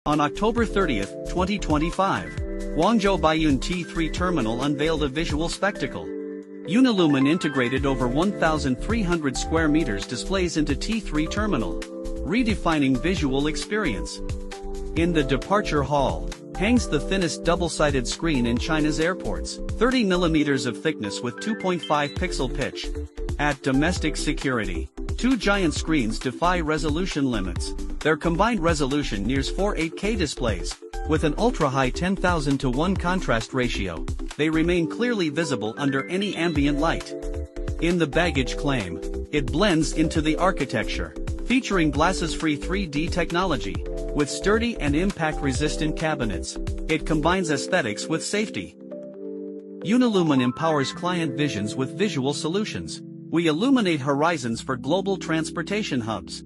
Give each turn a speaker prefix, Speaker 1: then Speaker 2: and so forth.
Speaker 1: On October 30, 2025, Guangzhou Baiyun T3 terminal unveiled a visual spectacle. Unilumin integrated over 1,300 square meters displays into T3 terminal, redefining visual experience. In the departure hall, hangs the thinnest double-sided screen in China's airports, 30 mm of thickness with 2.5 pixel pitch. At domestic security, two giant screens defy resolution limits. Their combined resolution nears 4 8K displays. With an ultra-high 10,000:1 contrast ratio, they remain clearly visible under any ambient light. In the baggage claim, it blends into the architecture, featuring glasses-free 3D technology. With sturdy and impact-resistant cabinets, it combines aesthetics with safety. Unilumin empowers client visions with visual solutions. We illuminate horizons for global transportation hubs.